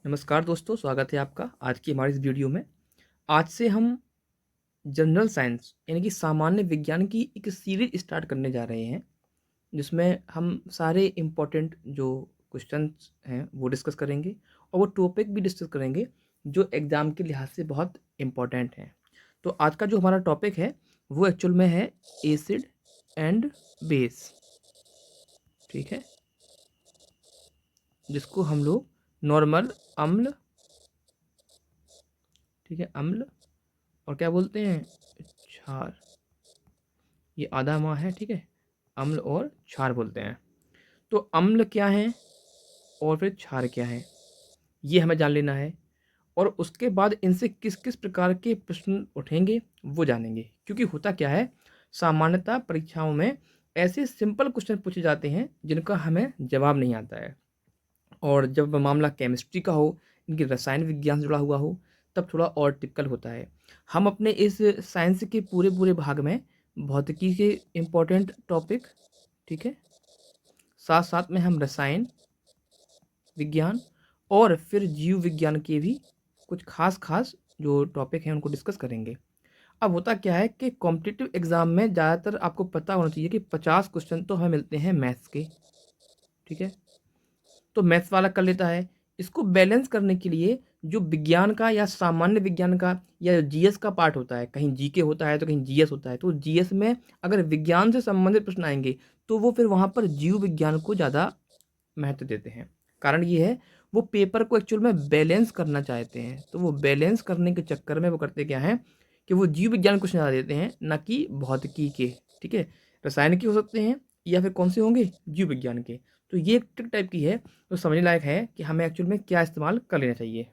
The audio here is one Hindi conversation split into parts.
नमस्कार दोस्तों, स्वागत है आपका आज की हमारी इस वीडियो में। आज से हम जनरल साइंस यानी कि सामान्य विज्ञान की एक सीरीज स्टार्ट करने जा रहे हैं, जिसमें हम सारे इम्पोर्टेंट जो क्वेश्चंस हैं वो डिस्कस करेंगे और वो टॉपिक भी डिस्कस करेंगे जो एग्ज़ाम के लिहाज से बहुत इम्पोर्टेंट हैं। तो आज का जो हमारा टॉपिक है वो एक्चुअल में है एसिड एंड बेस, ठीक है, जिसको हम लोग नॉर्मल अम्ल, ठीक है, अम्ल और क्या बोलते हैं, क्षार। ये आधा माह है, ठीक है, अम्ल और क्षार बोलते हैं। तो अम्ल क्या है और फिर क्षार क्या है, ये हमें जान लेना है और उसके बाद इनसे किस किस प्रकार के प्रश्न उठेंगे वो जानेंगे। क्योंकि होता क्या है, सामान्यतः परीक्षाओं में ऐसे सिंपल क्वेश्चन पूछे जाते हैं जिनका हमें जवाब नहीं आता है, और जब मामला केमिस्ट्री का हो, इनकी रसायन विज्ञान से जुड़ा हुआ हो, तब थोड़ा और टिपिकल होता है। हम अपने इस साइंस के पूरे पूरे भाग में भौतिकी के इम्पोर्टेंट टॉपिक, ठीक है, साथ साथ में हम रसायन विज्ञान और फिर जीव विज्ञान के भी कुछ खास खास जो टॉपिक हैं उनको डिस्कस करेंगे। अब होता क्या है कि कॉम्पिटिटिव एग्जाम में ज़्यादातर आपको पता होना चाहिए कि 50 क्वेश्चन तो हमें मिलते हैं मैथ्स के, ठीक है, तो मैथ्स वाला कर लेता है। इसको बैलेंस करने के लिए जो विज्ञान का या सामान्य विज्ञान का या जीएस का पार्ट होता है, कहीं जीके होता है तो कहीं जीएस होता है, तो जीएस में अगर विज्ञान से संबंधित प्रश्न आएंगे तो वो फिर वहाँ पर जीव विज्ञान को ज़्यादा महत्व देते हैं। कारण ये है, वो पेपर को एक्चुअल में बैलेंस करना चाहते हैं, तो वो बैलेंस करने के चक्कर में वो करते क्या हैं कि वो जीव विज्ञान क्वेश्चन ज़्यादा देते हैं, ना कि भौतिकी के, ठीक है। रसायन के हो सकते हैं या फिर कौन से होंगे, जीव विज्ञान के। तो ये एक ट्रिक टाइप की है, तो समझने लायक है कि हमें एक्चुअल में क्या इस्तेमाल कर लेना चाहिए।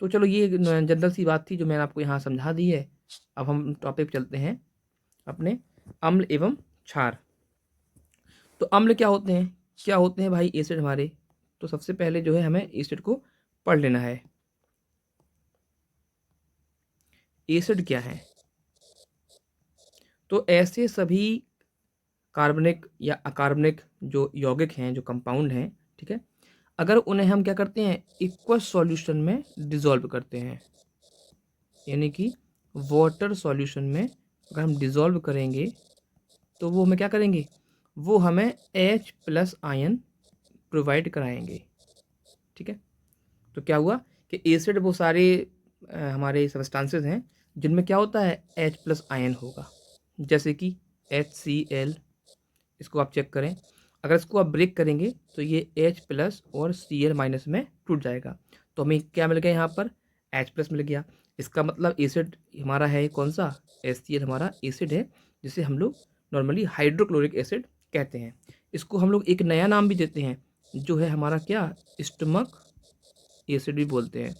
तो चलो, ये जनरल सी बात थी जो मैंने आपको यहाँ समझा दी है। अब हम टॉपिक पे चलते हैं अपने, अम्ल एवं क्षार। तो अम्ल क्या होते हैं, क्या होते हैं भाई एसिड हमारे। तो सबसे पहले जो है हमें एसिड को पढ़ लेना है। एसिड क्या है, तो ऐसे सभी कार्बनिक या अकार्बनिक जो यौगिक हैं, जो कंपाउंड हैं, ठीक है, अगर उन्हें हम क्या करते हैं, इक्वस सॉल्यूशन में डिसॉल्व करते हैं, यानी कि वाटर सॉल्यूशन में अगर हम डिसॉल्व करेंगे तो वो हमें क्या करेंगे, वो हमें H+ आयन प्रोवाइड कराएंगे, ठीक है। तो क्या हुआ कि एसिड वो सारे हमारे सब्सटेंसेस हैं जिनमें क्या होता है, H+ आयन होगा, जैसे कि HCl। इसको आप चेक करें, अगर इसको आप ब्रेक करेंगे तो ये H+ और Cl- में टूट जाएगा। तो हमें क्या मिल गया यहाँ पर, H+ मिल गया। इसका मतलब एसिड हमारा है कौन सा, HCl हमारा एसिड है, जिसे हम लोग नॉर्मली हाइड्रोक्लोरिक एसिड कहते हैं। इसको हम लोग एक नया नाम भी देते हैं, जो है हमारा क्या, स्टमक एसिड भी बोलते हैं,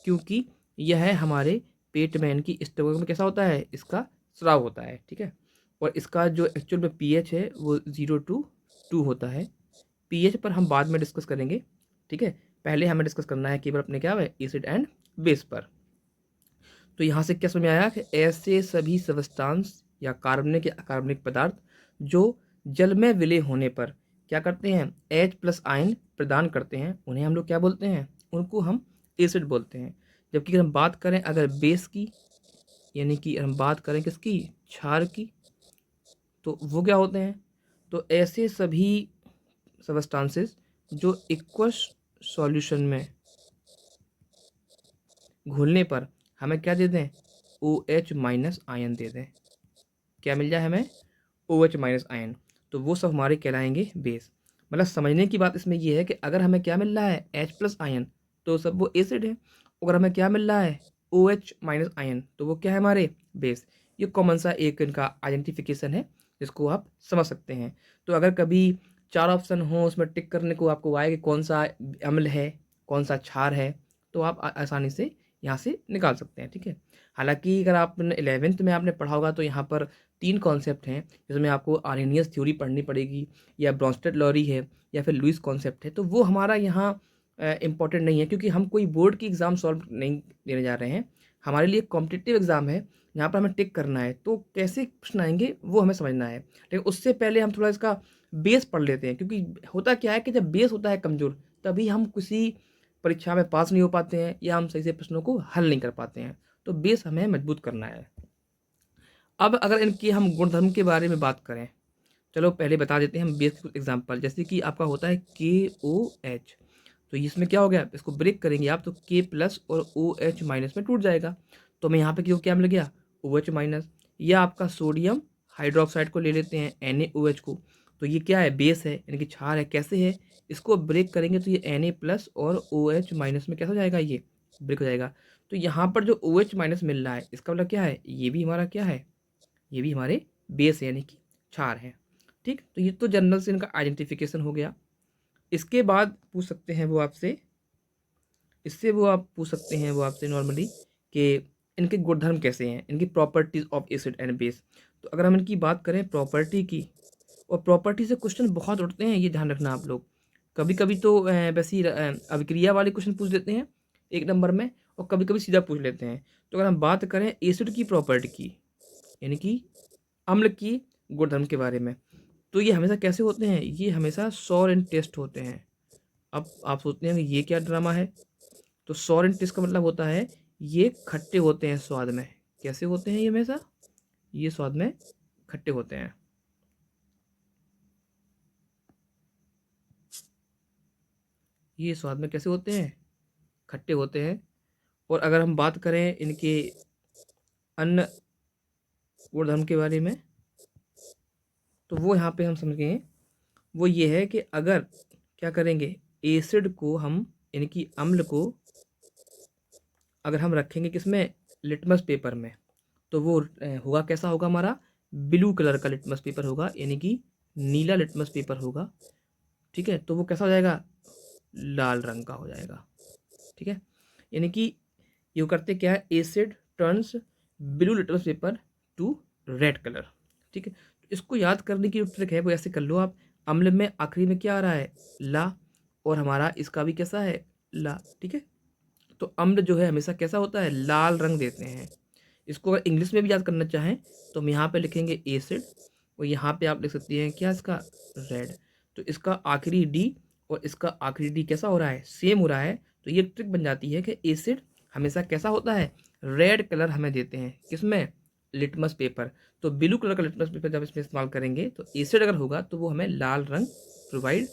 क्योंकि यह है हमारे पेट में, इनकी स्टमक में कैसा होता है, इसका स्राव होता है, ठीक है। और इसका जो एक्चुअल में पीएच है वो 0 to 2 होता है। पीएच पर हम बाद में डिस्कस करेंगे, ठीक है। पहले हमें डिस्कस करना है केवल अपने क्या है, एसिड एंड बेस पर। तो यहाँ से क्या समझ में आया कि ऐसे सभी सब्सटेंस या कार्बनिक या अकार्बनिक पदार्थ जो जल में विलय होने पर क्या करते हैं, H+ आयन प्रदान करते हैं, उन्हें हम लोग क्या बोलते हैं, उनको हम एसिड बोलते हैं। जबकि अगर हम बात करें अगर बेस की, यानी कि हम बात करें किसकी, क्षार की, तो वो क्या होते हैं, तो ऐसे सभी सब्सटेंसेस जो इक्वस सॉल्यूशन में घुलने पर हमें क्या दे दें, OH- आयन दे दें। क्या मिल जाए हमें, OH- आयन। तो वो सब हमारे कहलाएंगे बेस। मतलब समझने की बात इसमें ये है कि अगर हमें क्या मिल रहा है, H+ आयन, तो सब वो एसिड है। अगर हमें क्या मिल रहा है, OH- आयन, तो वो क्या है हमारे बेस। ये कॉमन सा एक इनका आइडेंटिफिकेशन है, जिसको आप समझ सकते हैं। तो अगर कभी 4 ऑप्शन हो, उसमें टिक करने को आपको आए कि कौन सा अम्ल है, कौन सा क्षार है, तो आप आसानी से यहाँ से निकाल सकते हैं, ठीक है। हालांकि अगर आपने 11th में आपने पढ़ा होगा तो यहाँ पर 3 कॉन्सेप्ट हैं, जिसमें आपको आर्हेनियस थ्योरी पढ़नी पड़ेगी, या ब्रोंस्टेड लॉरी है, या फिर लुईस कॉन्सेप्ट है। तो वो हमारा यहाँ इम्पोर्टेंट नहीं है, क्योंकि हम कोई बोर्ड की एग्ज़ाम सॉल्व नहीं देने जा रहे हैं। हमारे लिए कॉम्पिटिटिव एग्ज़ाम है, यहाँ पर हमें टिक करना है। तो कैसे प्रश्न आएंगे वो हमें समझना है, लेकिन उससे पहले हम थोड़ा इसका बेस पढ़ लेते हैं। क्योंकि होता क्या है कि जब बेस होता है कमज़ोर, तभी हम किसी परीक्षा में पास नहीं हो पाते हैं या हम सही से प्रश्नों को हल नहीं कर पाते हैं। तो बेस हमें मजबूत करना है। अब अगर इनकी हम गुणधर्म के बारे में बात करें, चलो पहले बता देते हैं हम बेस के कुछ एग्जाम्पल। जैसे कि आपका होता है KOH, तो इसमें क्या हो गया, इसको ब्रेक करेंगे आप तो K प्लस और OH माइनस में टूट जाएगा। तो हमें यहाँ पे क्यों क्या मिल गया, OH माइनस। या आपका सोडियम हाइड्रोक्साइड को ले लेते हैं NaOH को, तो ये क्या है, बेस है यानी कि क्षार है। कैसे है, इसको ब्रेक करेंगे तो ये Na प्लस और OH माइनस में कैसा हो जाएगा, ये ब्रेक हो जाएगा। तो यहाँ पर जो OH माइनस मिल रहा है इसका मतलब क्या है, ये भी हमारा क्या है, ये भी हमारे बेस है यानी कि क्षार है। ठीक, तो ये तो जनरल से इनका आइडेंटिफिकेशन हो गया। इसके बाद पूछ सकते हैं वो आपसे, इससे वो आप पूछ सकते हैं वो आपसे नॉर्मली कि इनके गुणधर्म कैसे हैं, इनकी properties of acid and base. तो अगर हम इनकी बात करें प्रॉपर्टी की, और प्रॉपर्टी से क्वेश्चन बहुत उठते हैं, ये ध्यान रखना आप लोग। कभी कभी तो वैसी अभिक्रिया वाले क्वेश्चन पूछ देते हैं 1 नंबर में, और कभी कभी सीधा पूछ लेते हैं। तो अगर हम बात करें एसिड की प्रॉपर्टी की, यानी कि अम्ल की गुणधर्म के बारे में, तो ये हमेशा कैसे होते हैं, ये हमेशा सॉर एंड टेस्ट होते हैं। अब आप सोचते हैं कि ये क्या ड्रामा है, तो सॉर एंड टेस्ट का मतलब होता है ये खट्टे होते हैं स्वाद में। कैसे होते हैं ये हमेशा, ये स्वाद में खट्टे होते हैं। ये स्वाद में कैसे होते हैं, खट्टे होते हैं। और अगर हम बात करें इनके अन्य गुणधर्म के बारे में, तो वो यहाँ पे हम समझेंगे, वो ये है कि अगर क्या करेंगे, एसिड को हम, इनकी अम्ल को अगर हम रखेंगे किसमें, लिटमस पेपर में, तो वो होगा कैसा होगा हमारा, ब्लू कलर का लिटमस पेपर होगा, यानी कि नीला लिटमस पेपर होगा। ठीक है, तो वो कैसा हो जाएगा, लाल रंग का हो जाएगा। ठीक है, यानी कि ये करते क्या है, asset turns blue litmus paper two red colour. ठीक है, तो इसको याद करने की जो ट्रिक है वो ऐसे कर लो आप, अम्ल में आखिरी में क्या आ रहा है, ला, और हमारा इसका भी कैसा है, ला। ठीक है, तो अम्ल जो है हमेशा कैसा होता है, लाल रंग देते हैं। इसको अगर इंग्लिश में भी याद करना चाहें तो हम यहाँ पे लिखेंगे एसिड, और यहाँ पे आप लिख सकते हैं क्या, इसका रेड। तो इसका आखिरी डी और इसका आखिरी डी कैसा हो रहा है, सेम हो रहा है। तो ये ट्रिक बन जाती है कि एसिड हमेशा कैसा होता है, रेड कलर हमें देते हैं किसमें, लिटमस पेपर। तो ब्लू कलर का लिटमस पेपर जब इसमें इस्तेमाल करेंगे तो एसिड अगर होगा तो वो हमें लाल रंग प्रोवाइड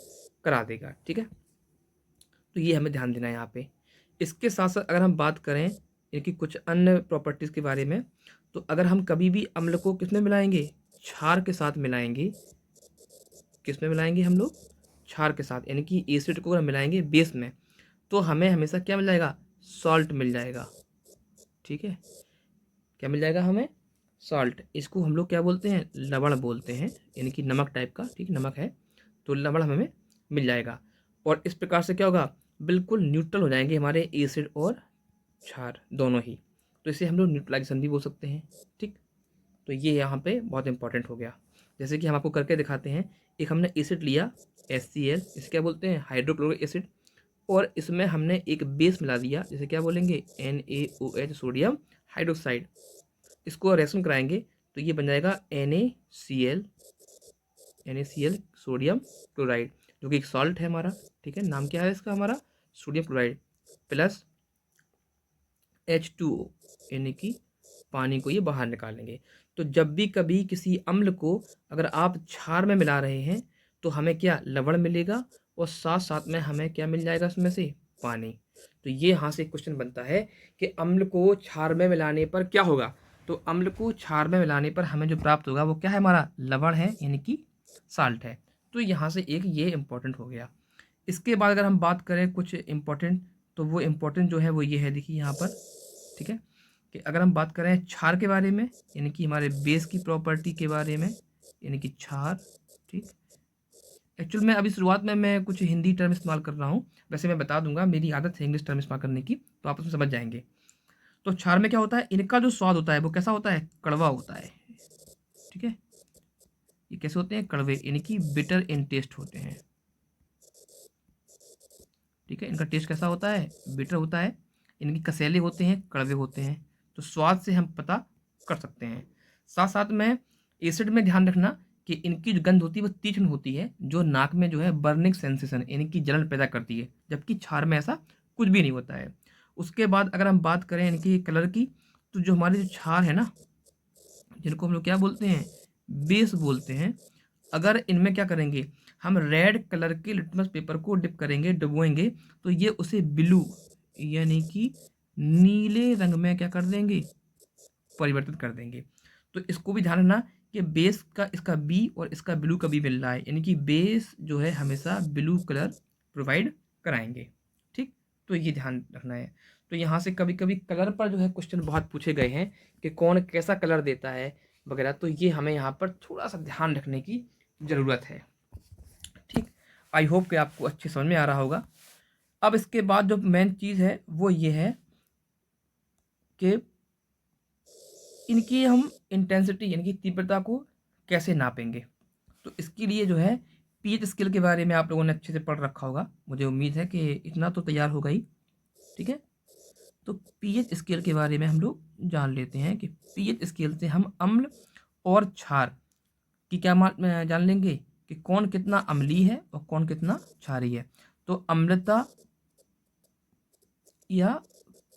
करा देगा। ठीक है, तो ये हमें ध्यान देना है यहाँ पे। इसके साथ साथ अगर हम बात करें इनकी कुछ अन्य प्रॉपर्टीज़ के बारे में, तो अगर हम कभी भी अम्ल को किसमें मिलाएंगे, क्षार के साथ मिलाएंगे। किसमें मिलाएंगे हम लोग, क्षार के साथ, यानी कि एसिड को अगर मिलाएंगे बेस में, तो हमें हमेशा क्या मिल जाएगा, सॉल्ट मिल जाएगा। ठीक है, क्या मिल जाएगा हमें, सॉल्ट। इसको हम लोग क्या बोलते हैं, लवण बोलते हैं, यानी कि नमक टाइप का। ठीक, नमक है तो लवण हमें मिल जाएगा। और इस प्रकार से क्या होगा, बिल्कुल न्यूट्रल हो जाएंगे हमारे एसिड और क्षार दोनों ही। तो इसे हम लोग न्यूट्रलाइजेशन भी बोल सकते हैं। ठीक, तो ये यहाँ पे बहुत इंपॉर्टेंट हो गया। जैसे कि हम आपको करके दिखाते हैं, एक हमने एसिड लिया HCl, इसे क्या बोलते हैं, हाइड्रोक्लोरिक एसिड, और इसमें हमने एक बेस मिला दिया, जैसे क्या बोलेंगे, NaOH सोडियम हाइड्रोक्साइड। इसको रिएक्शन कराएंगे तो ये बन जाएगा NaCl सोडियम क्लोराइड, जो कि एक सॉल्ट है हमारा। ठीक है, नाम क्या है इसका हमारा, सोडियम क्लोराइड, प्लस H2O, यानी कि पानी को ये बाहर निकालेंगे। तो जब भी कभी किसी अम्ल को अगर आप क्षार में मिला रहे हैं तो हमें क्या, लवण मिलेगा, और साथ साथ में हमें क्या मिल जाएगा इसमें से, पानी। तो ये यहाँ से क्वेश्चन बनता है कि अम्ल को क्षार में मिलाने पर क्या होगा। तो अम्ल को क्षार में मिलाने पर हमें जो प्राप्त होगा वो क्या है, हमारा लवण है, यानी कि साल्ट है। तो यहाँ से एक ये इम्पोर्टेंट हो गया। इसके बाद अगर हम बात करें कुछ इम्पोर्टेंट, तो वो इम्पोर्टेंट जो है वो ये है, देखिए यहाँ पर। ठीक है, कि अगर हम बात करें क्षार के बारे में, यानी कि हमारे बेस की प्रॉपर्टी के बारे में, यानी कि क्षार। ठीक, एक्चुअल में अभी शुरुआत में मैं कुछ हिंदी टर्म इस्तेमाल कर रहा हूँ, वैसे मैं बता दूंगा, मेरी आदत है इंग्लिश टर्म इस्तेमाल करने की, तो आप उसमें समझ जाएंगे। तो क्षार में क्या होता है, इनका जो स्वाद होता है वो कैसा होता है, कड़वा होता है। ठीक है, ये कैसे होते हैं, कड़वे, यानी कि बिटर इन टेस्ट होते हैं। ठीक है, इनका टेस्ट कैसा होता है, बिटर होता है, इनकी कसेले होते हैं, कड़वे होते हैं। तो स्वाद से हम पता कर सकते हैं। साथ साथ में एसिड में ध्यान रखना कि इनकी जो गंध होती है वो तीक्ष्ण होती है, जो नाक में जो है बर्निंग सेंसेशन, यानी कि जलन पैदा करती है, जबकि क्षार में ऐसा कुछ भी नहीं होता है। उसके बाद अगर हम बात करें इनकी कलर की, तो जो हमारे जो क्षार है ना, जिनको हम लोग क्या बोलते हैं, बेस बोलते हैं, अगर इनमें क्या करेंगे, हम रेड कलर के लिटमस पेपर को डिप करेंगे, डुबोएंगे, तो ये उसे ब्लू यानी कि नीले रंग में क्या कर देंगे, परिवर्तित कर देंगे। तो इसको भी ध्यान रखना कि बेस का इसका बी और इसका ब्लू का बी मिल रहा है, यानी कि बेस जो है हमेशा ब्लू कलर प्रोवाइड कराएंगे। ठीक, तो ये ध्यान रखना है। तो यहाँ से कभी कभी कलर पर जो है क्वेश्चन बहुत पूछे गए हैं कि कौन कैसा कलर देता है वगैरह, तो ये हमें यहाँ पर थोड़ा सा ध्यान रखने की ज़रूरत है। ठीक, आई होप कि आपको अच्छे समझ में आ रहा होगा। अब इसके बाद जो मेन चीज़ है वो ये है कि इनकी हम इंटेंसिटी यानी कि तीव्रता को कैसे नापेंगे। तो इसके लिए जो है पीएच स्केल के बारे में आप लोगों ने अच्छे से पढ़ रखा होगा, मुझे उम्मीद है कि इतना तो तैयार होगा ही। ठीक है, तो पीएच स्केल के बारे में हम लोग जान लेते हैं कि पीएच स्केल से हम अम्ल और क्षार की क्या जान लेंगे कि कौन कितना अम्लीय है और कौन कितना क्षारीय है। तो अम्लता या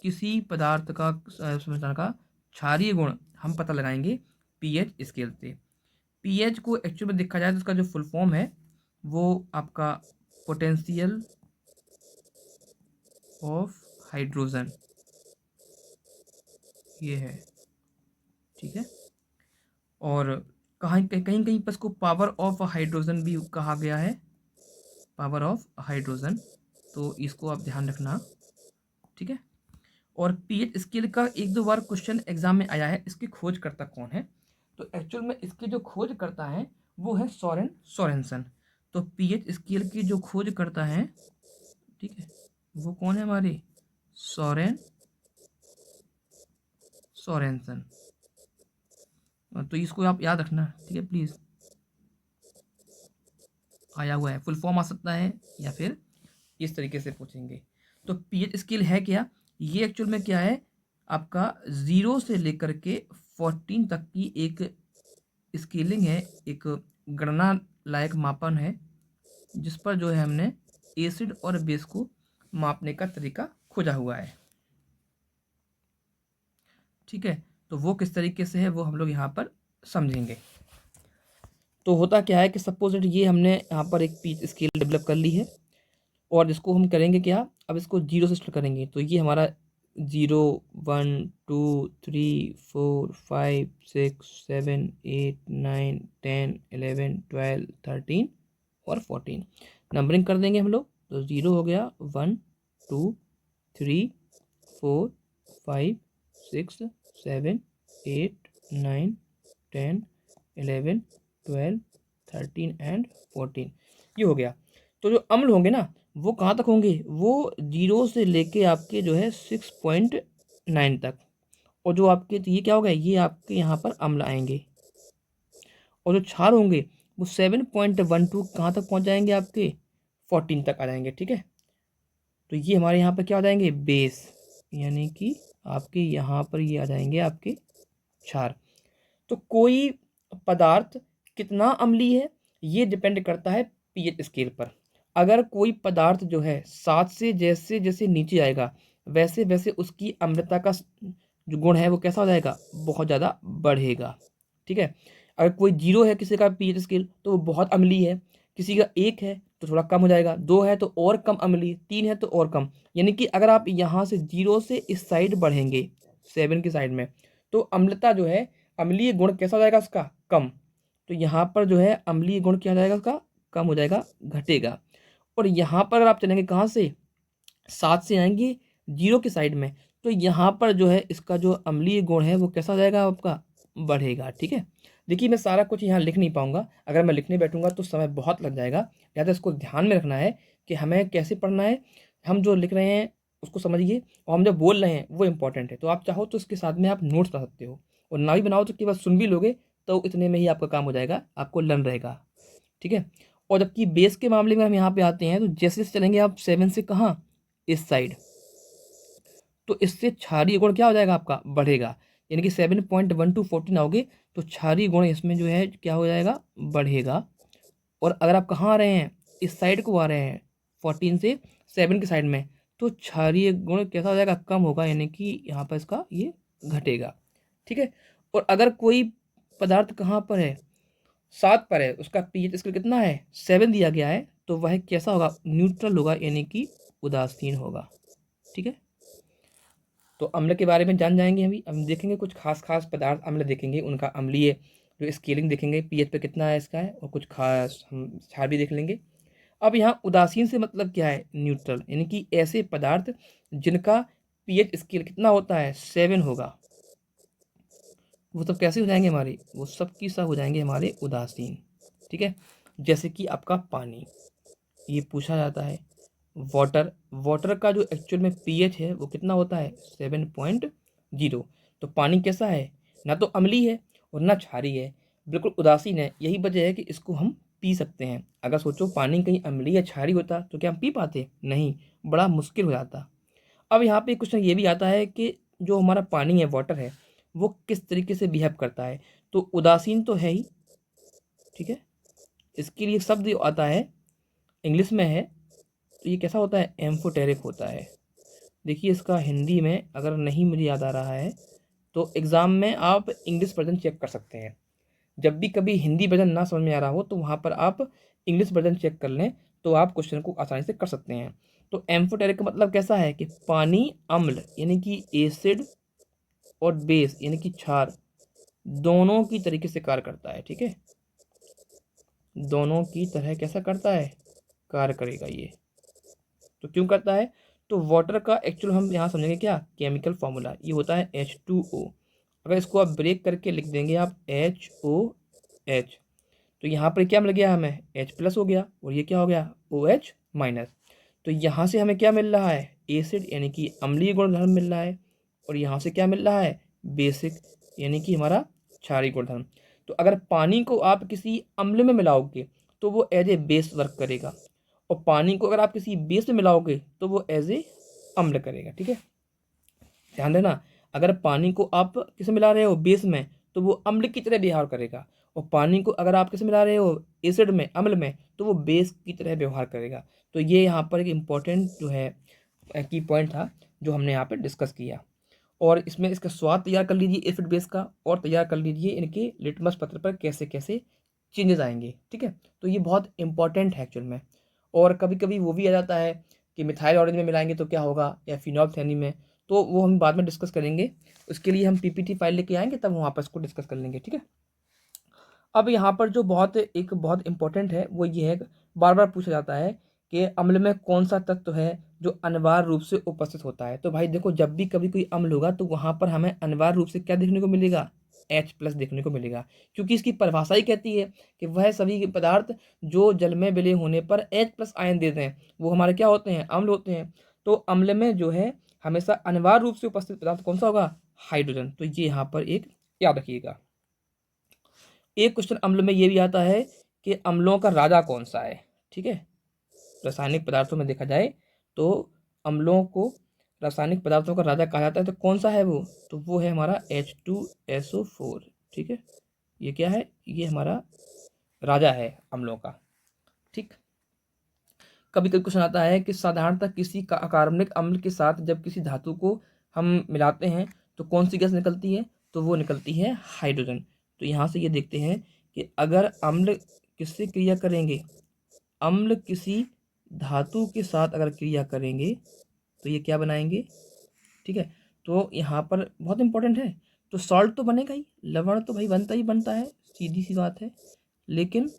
किसी पदार्थ का संरचना का क्षारीय गुण हम पता लगाएंगे पीएच स्केल से। पीएच को एक्चुअल में देखा जाए तो उसका जो फुल फॉर्म है वो आपका पोटेंशियल ऑफ हाइड्रोजन ये है। ठीक है, और कहीं कहीं कहीं पर इसको पावर ऑफ हाइड्रोजन भी कहा गया है, पावर ऑफ हाइड्रोजन, तो इसको आप ध्यान रखना। ठीक है, और पीएच स्केल का एक दो बार क्वेश्चन एग्जाम में आया है, इसकी खोज करता कौन है, तो एक्चुअल में इसके जो खोज करता है वो है सोरेन सोरेनसन। तो पीएच स्केल की जो खोज करता है, ठीक है, वो कौन है हमारे, सोरेन सोरेनसन। तो इसको आप याद रखना, ठीक है प्लीज़, आया हुआ है, फुल फॉर्म आ सकता है या फिर इस तरीके से पूछेंगे। तो पीएच स्केल है क्या, ये एक्चुअल में क्या है, आपका 0 से लेकर के 14 तक की एक स्केलिंग है, एक गणना लायक मापन है, जिस पर जो है हमने एसिड और बेस को मापने का तरीका खोजा हुआ है। ठीक है, तो वो किस तरीके से है वो हम लोग यहाँ पर समझेंगे। तो होता क्या है कि सपोज ये हमने यहाँ पर एक पीच स्केल डेवलप कर ली है, और इसको हम करेंगे क्या, अब इसको 0 से स्टार्ट करेंगे, तो ये हमारा 0 1 2 3 4 5 6 7 8 9 10 11 12 13 और 14 नंबरिंग कर देंगे हम लोग। तो 0 हो गया, 1 2 3 4 5 6 7 8 9 10 11 12 13 एंड 14, ये हो गया। तो जो अम्ल होंगे ना वो कहाँ तक होंगे, वो 0 से लेके आपके जो है 6.9 तक, और जो आपके, तो ये क्या होगा, ये आपके यहाँ पर अम्ल आएंगे, और जो क्षार होंगे वो 7.12 कहाँ तक पहुँच जाएंगे, आपके 14 तक आ जाएंगे। ठीक है, तो ये हमारे यहाँ पर क्या हो जाएंगे, बेस, यानी कि आपके यहाँ पर ये आ जाएंगे आपके क्षार। तो कोई पदार्थ कितना अम्लीय है ये डिपेंड करता है पीएच स्केल पर। अगर कोई पदार्थ जो है 7 से जैसे जैसे नीचे आएगा वैसे वैसे उसकी अम्लता का जो गुण है वो कैसा हो जाएगा, बहुत ज़्यादा बढ़ेगा। ठीक है, अगर कोई 0 है किसी का पीएच स्केल तो वो बहुत अम्लीय है, किसी का 1 है तो थोड़ा कम हो जाएगा, 2 है तो और कम अम्लीय, 3 है तो और कम। यानी कि अगर आप यहाँ से 0 से इस साइड बढ़ेंगे 7 की साइड में, तो अम्लता जो है, अम्लीय गुण कैसा हो जाएगा उसका, कम। तो यहाँ पर जो है अम्लीय गुण क्या हो जाएगा उसका, कम हो जाएगा, घटेगा। और यहाँ पर अगर आप चलेंगे कहाँ से, 7 से आएंगे 0 की साइड में, तो यहाँ पर जो है इसका जो अम्लीय गुण है वो कैसा हो जाएगा आपका, बढ़ेगा। ठीक है, देखिए मैं सारा कुछ यहाँ लिख नहीं पाऊंगा, अगर मैं लिखने बैठूंगा तो समय बहुत लग जाएगा, लिहाजा इसको ध्यान में रखना है कि हमें कैसे पढ़ना है, हम जो लिख रहे हैं उसको समझिए, और हम जो बोल रहे हैं वो इंपॉर्टेंट है। तो आप चाहो तो इसके साथ में आप नोट्स बना सकते हो, और ना भी बनाओ तो केवल सुन भी लोगे तो इतने में ही आपका काम हो जाएगा, आपको लर्न रहेगा। ठीक है, और जबकि बेस के मामले में हम यहाँ पे आते हैं, तो जैसे जैसे चलेंगे आप 7 से कहाँ, इस साइड, तो इससे क्षारीय गुण क्या हो जाएगा आपका, बढ़ेगा। यानी कि 7.1 to 14 आओगे तो क्षारीय गुण इसमें जो है क्या हो जाएगा, बढ़ेगा। और अगर आप कहाँ आ रहे हैं, इस साइड को आ रहे हैं 14 से 7 की साइड में, तो क्षारीय गुण कैसा हो जाएगा, कम होगा, यानी कि यहाँ पर इसका ये घटेगा। ठीक है। और अगर कोई पदार्थ कहाँ पर है, 7 पर है, उसका पीएच स्केल कितना है, 7 दिया गया है, तो वह कैसा होगा, न्यूट्रल होगा, यानी कि उदासीन होगा। ठीक है। तो अम्ल के बारे में जान जाएंगे अभी। हम देखेंगे कुछ खास खास पदार्थ अम्ल देखेंगे, उनका अम्लीय जो स्केलिंग देखेंगे, पीएच पे कितना है इसका है, और कुछ खास हम क्षार भी देख लेंगे। अब यहाँ उदासीन से मतलब क्या है, न्यूट्रल, यानी कि ऐसे पदार्थ जिनका पीएच स्केल कितना होता है, 7 होगा, वो सब कैसे हो जाएंगे हमारे, वो सब की सब हो जाएंगे हमारे उदासीन। ठीक है। जैसे कि आपका पानी, ये पूछा जाता है। वाटर, वाटर का जो एक्चुअल में पीएच है वो कितना होता है, 7.0। तो पानी कैसा है, ना तो अम्लीय है और ना क्षारीय है, बिल्कुल उदासीन है। यही वजह है कि इसको हम पी सकते हैं। अगर सोचो पानी कहीं अम्लीय या क्षारीय होता तो क्या हम पी पाते, नहीं, बड़ा मुश्किल हो जाता। अब यहाँ पे क्वेश्चन ये भी आता है कि जो हमारा पानी है, वाटर है, वो किस तरीके से बिहेव करता है। तो उदासीन तो है ही। ठीक है। इसके लिए शब्द जो आता है इंग्लिश में है, तो ये कैसा होता है, एम्फोटेरिक होता है। देखिए इसका हिंदी में अगर नहीं मुझे याद आ रहा है, तो एग्ज़ाम में आप इंग्लिश वर्जन चेक कर सकते हैं। जब भी कभी हिंदी वर्जन ना समझ में आ रहा हो तो वहाँ पर आप इंग्लिश वर्जन चेक कर लें, तो आप क्वेश्चन को आसानी से कर सकते हैं। तो एम्फोटेरिक का मतलब कैसा है कि पानी अम्ल यानी कि एसिड और बेस यानी कि क्षार दोनों की तरीके से कार्य करता है। ठीक है। दोनों की तरह कैसा करता है, कार्य करेगा ये। तो क्यों करता है, तो वाटर का एक्चुअल हम यहाँ समझेंगे क्या, केमिकल फॉर्मूला, ये होता है H2O। अगर इसको आप ब्रेक करके लिख देंगे आप HOH, तो यहाँ पर क्या मिल गया हमें, H+ हो गया, और ये क्या हो गया, OH-। तो यहाँ से हमें क्या मिल रहा है, एसिड यानी कि अम्लीय गुणधर्म मिल रहा है, और यहाँ से क्या मिल रहा है, बेसिक यानी कि हमारा क्षारीय गुणधर्म। तो अगर पानी को आप किसी अम्ल में मिलाओगे तो वो एज ए बेस वर्क करेगा, और पानी को अगर आप किसी बेस में मिलाओगे तो वो एज ए अम्ल करेगा। ठीक है। ध्यान देना, अगर पानी को आप किसे मिला रहे हो, बेस में, तो वो अम्ल की तरह व्यवहार करेगा, और पानी को अगर आप किसे मिला रहे हो, एसिड में, अम्ल में, तो वो बेस की तरह व्यवहार करेगा। तो ये यहाँ पर एक इम्पॉर्टेंट जो है की पॉइंट था जो हमने यहाँ पे डिस्कस किया। और इसमें इसका स्वाद तैयार कर लीजिए एसिड बेस का, और तैयार कर लीजिए इनके लिटमस पत्र पर कैसे कैसे चेंजेस आएंगे। ठीक है। तो ये बहुत इंपॉर्टेंट है एक्चुअल में। और कभी कभी वो भी आ जाता है कि मिथाइल ऑरेंज में मिलाएंगे तो क्या होगा, या फिनॉल्फथेनिन में, तो वो हम बाद में डिस्कस करेंगे। उसके लिए हम पीपीटी फाइल लेके आएंगे, तब वहाँ पर इसको डिस्कस कर लेंगे। ठीक है। अब यहाँ पर जो बहुत इंपॉर्टेंट है वो ये है, बार बार पूछा जाता है कि अम्ल में कौन सा तत्व है जो अनिवार्य रूप से उपस्थित होता है। तो भाई देखो, जब भी कभी कोई अम्ल होगा तो वहाँ पर हमें अनिवार्य रूप से क्या देखने को मिलेगा, H+ देखने को मिलेगा, क्योंकि इसकी परिभाषा ही कहती है कि वह सभी पदार्थ जो जल में विलय होने पर H+ आयन देते हैं वो हमारे क्या होते हैं, अम्ल होते हैं। तो अम्ल में जो है हमेशा अनिवार्य रूप से उपस्थित पदार्थ कौन सा होगा, हाइड्रोजन। तो ये यहाँ पर एक याद रखिएगा। एक क्वेश्चन अम्ल में ये भी आता है कि अम्लों का राजा कौन सा है। ठीक है। रासायनिक पदार्थों में देखा जाए तो अम्लों को रासायनिक पदार्थों का राजा कहा जाता है, तो कौन सा है वो, तो वो है हमारा H2SO4। ठीक है। ये क्या है, ये हमारा राजा है अम्लों का। ठीक। कभी कभी क्वेश्चन आता है कि साधारणतः किसी का अकार्बनिक अम्ल के साथ जब किसी धातु को हम मिलाते हैं तो कौन सी गैस निकलती है, तो वो निकलती है हाइड्रोजन। तो यहाँ से ये देखते हैं कि अगर अम्ल किससे क्रिया करेंगे, अम्ल किसी धातु के साथ अगर क्रिया करेंगे तो ये क्या बनाएंगे। ठीक है। तो यहाँ पर बहुत इंपॉर्टेंट है, तो सॉल्ट तो बनेगा ही, लवण तो भाई बनता ही बनता है, सीधी सी बात है, लेकिन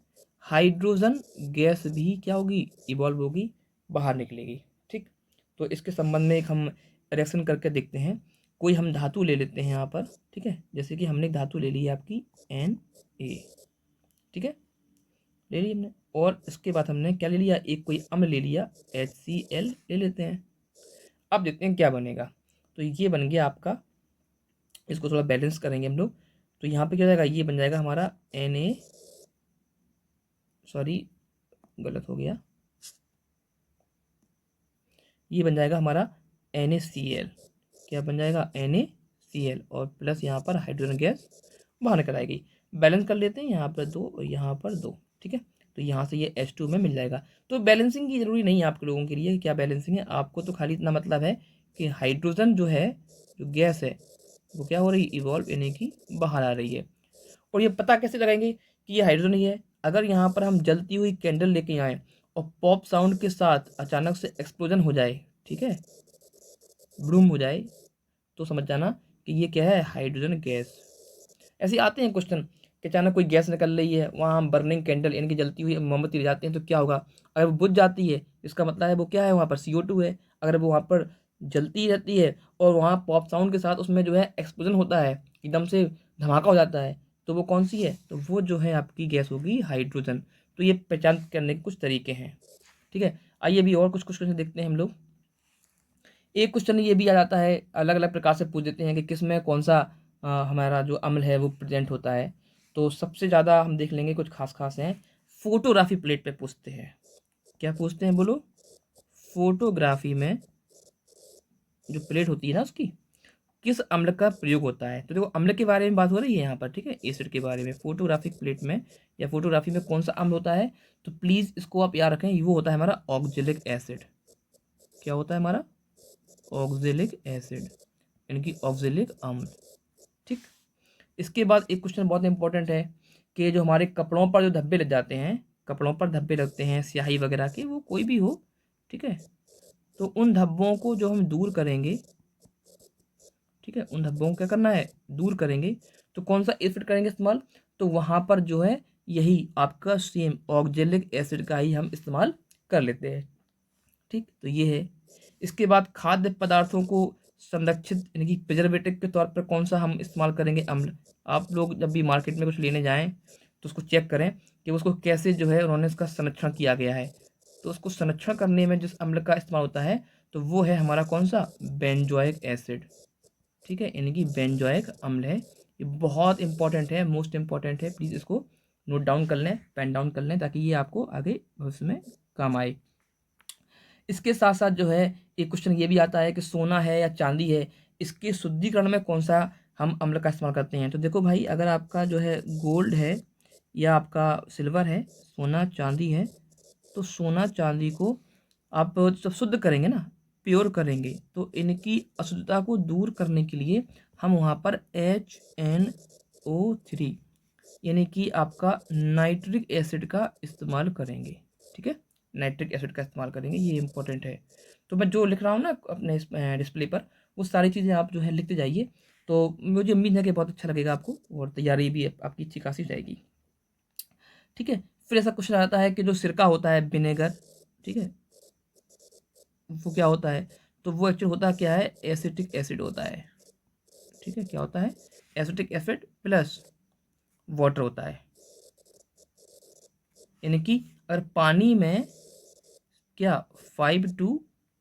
हाइड्रोजन गैस भी क्या होगी, इवॉल्व होगी, बाहर निकलेगी। ठीक। तो इसके संबंध में एक हम रिएक्शन करके देखते हैं। कोई हम धातु ले लेते हैं यहाँ पर। ठीक है। जैसे कि हमने एक धातु ले ली है आपकी Na। ठीक है, ले ली हमने, और इसके बाद हमने क्या ले लिया, एक कोई अम्ल ले लिया HCl ले लेते हैं। अब देखते हैं क्या बनेगा। तो ये बन गया आपका, इसको थोड़ा बैलेंस करेंगे हम लोग। तो यहाँ पे क्या हो जाएगा, ये बन जाएगा हमारा Na, सॉरी गलत हो गया, ये बन जाएगा हमारा NaCl। क्या बन जाएगा, NaCl, और प्लस यहाँ पर हाइड्रोजन गैस बाहर निकल आएगी। बैलेंस कर लेते हैं, यहाँ पर 2 और यहाँ पर 2। ठीक है। तो यहाँ से ये H2 में मिल जाएगा। तो बैलेंसिंग की ज़रूरी नहीं है आप लोगों के लिए कि क्या बैलेंसिंग है, आपको तो खाली इतना मतलब है कि हाइड्रोजन जो है, जो गैस है, वो क्या हो रही है, इवॉल्व यानी कि बाहर आ रही है। और ये पता कैसे लगाएंगे कि ये हाइड्रोजन ही है? अगर यहाँ पर हम जलती हुई कैंडल लेके आए और पॉप साउंड के साथ अचानक से एक्सप्लोजन हो जाए, ठीक है, ब्रूम हो जाए, तो समझ जाना कि ये क्या है, हाइड्रोजन गैस। ऐसे आते हैं क्वेश्चन कि अचानक कोई गैस निकल रही है, वहाँ हम बर्निंग कैंडल यानी कि जलती हुई मोमबत्ती ले जाते हैं, तो क्या होगा, अगर वो बुझ जाती है इसका मतलब है वो क्या है, वहाँ पर CO2 है। अगर वो वहाँ पर जलती रहती है और वहाँ पॉप साउंड के साथ उसमें जो है एक्सप्लोजन होता है, एकदम से धमाका हो जाता है, तो वो कौन सी है, तो वो जो है आपकी गैस होगी हाइड्रोजन। तो ये पहचान करने के कुछ तरीके हैं, ठीक है। आइए अभी और कुछ क्वेश्चन देखते हैं हम लोग। एक क्वेश्चन ये भी आ जाता है, अलग अलग प्रकार से पूछ देते हैं कि किस में कौन सा हमारा जो अम्ल है वो प्रेजेंट होता है। तो सबसे ज़्यादा हम देख लेंगे, कुछ खास खास हैं। फोटोग्राफी प्लेट पे पूछते हैं, क्या पूछते हैं बोलो, फोटोग्राफी में जो प्लेट होती है ना उसकी किस अम्ल का प्रयोग होता है। तो देखो अम्ल के बारे में बात हो रही है यहाँ पर, ठीक है, एसिड के बारे में। फोटोग्राफिक प्लेट में या फोटोग्राफी में कौन सा अम्ल होता है, तो प्लीज़ इसको आप याद रखें, वो होता है हमारा ऑक्जेलिक एसिड। क्या होता है हमारा, ऑक्जेलिक एसिड यानी कि ऑक्जेलिक अम्ल, ठीक। इसके बाद एक क्वेश्चन बहुत इंपॉर्टेंट है कि जो हमारे कपड़ों पर जो धब्बे लग जाते हैं, कपड़ों पर धब्बे लगते हैं स्याही वगैरह के, वो कोई भी हो, ठीक है, तो उन धब्बों को जो हम दूर करेंगे, ठीक है, उन धब्बों को क्या करना है, दूर करेंगे, तो कौन सा एसिड करेंगे इस्तेमाल, तो वहाँ पर जो है यही आपका सेम ऑक्जेलिक एसिड का ही हम इस्तेमाल कर लेते हैं, ठीक। तो ये है। इसके बाद खाद्य पदार्थों को संरक्षित यानी कि प्रिजर्वेटिव के तौर पर कौन सा हम इस्तेमाल करेंगे, अम्ल। आप लोग जब भी मार्केट में कुछ लेने जाएं तो उसको चेक करें कि उसको कैसे जो है उन्होंने इसका संरक्षण किया गया है। तो उसको संरक्षण करने में जिस अम्ल का इस्तेमाल होता है, तो वो है हमारा कौन सा, बेंजोइक एसिड, ठीक है, यानी कि बेंजोइक अम्ल है। ये बहुत इंपॉर्टेंट है, मोस्ट इंपॉर्टेंट है, प्लीज़ इसको नोट डाउन कर लें, पेन डाउन कर लें, ताकि ये आपको आगे भविष्य में काम आए। इसके साथ साथ जो है एक क्वेश्चन ये भी आता है कि सोना है या चांदी है, इसके शुद्धिकरण में कौन सा हम अम्ल का इस्तेमाल करते हैं। तो देखो भाई, अगर आपका जो है गोल्ड है या आपका सिल्वर है, सोना चांदी है, तो सोना चांदी को आप जब शुद्ध करेंगे ना, प्योर करेंगे, तो इनकी अशुद्धता को दूर करने के लिए हम वहाँ पर HNO3 यानी कि आपका नाइट्रिक एसिड का इस्तेमाल करेंगे, ठीक है, नाइट्रिक एसिड का इस्तेमाल करेंगे, ये इंपॉर्टेंट है। तो मैं जो लिख रहा हूँ ना अपने डिस्प्ले पर, वो सारी चीज़ें आप जो है लिखते जाइए, तो मुझे उम्मीद है कि बहुत अच्छा लगेगा आपको, और तैयारी भी आपकी अच्छी खासी जाएगी, ठीक है। फिर ऐसा क्वेश्चन आता है कि जो सिरका होता है, विनेगर, ठीक है, वो क्या होता है, तो वो एक्चुअली होता क्या है, एसिटिक एसिड होता है, ठीक है, क्या होता है, एसिटिक एसिड प्लस वाटर होता है। यानी कि अगर पानी में क्या 5 to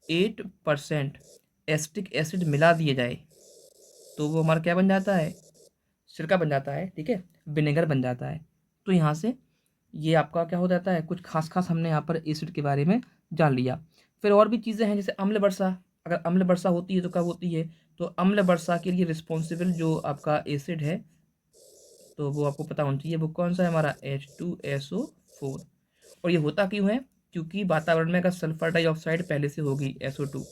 8% एसिटिक एसिड मिला दिए जाए, तो वो हमारा क्या बन जाता है, सिरका बन जाता है, ठीक है, विनेगर बन जाता है। तो यहाँ से ये आपका क्या हो जाता है, कुछ खास खास हमने यहाँ पर एसिड के बारे में जान लिया। फिर और भी चीज़ें हैं, जैसे अम्ल वर्षा। अगर अम्ल वर्षा होती है तो कब होती है, तो अम्ल वर्षा के लिए रिस्पॉन्सिबल जो आपका एसिड है, तो वो आपको पता होना चाहिए, वो कौन सा है, हमारा H2SO4। और ये होता क्यों है, क्योंकि वातावरण में अगर सल्फर डाइऑक्साइड पहले से होगी SO2,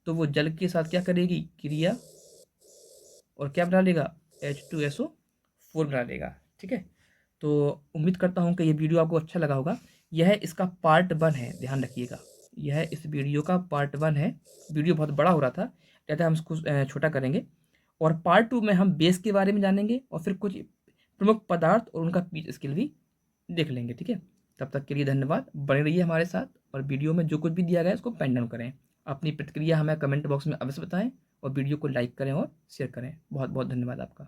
तो वो जल के साथ क्या करेगी, क्रिया, और क्या बना लेगा, H2SO4 बना लेगा, ठीक है। तो उम्मीद करता हूँ कि ये वीडियो आपको अच्छा लगा होगा। यह इसका पार्ट 1 है, ध्यान रखिएगा, यह इस वीडियो का पार्ट 1 है। वीडियो बहुत बड़ा हो रहा था, कहते हम इसको छोटा करेंगे, और पार्ट 2 में हम बेस के बारे में जानेंगे, और फिर कुछ प्रमुख पदार्थ और उनका पीच स्केल भी देख लेंगे, ठीक है। तब तक के लिए धन्यवाद, बने रहिए हमारे साथ, और वीडियो में जो कुछ भी दिया गया है उसको पेन डाउन करें। अपनी प्रतिक्रिया हमें कमेंट बॉक्स में अवश्य बताएं, और वीडियो को लाइक करें और शेयर करें। बहुत बहुत धन्यवाद आपका।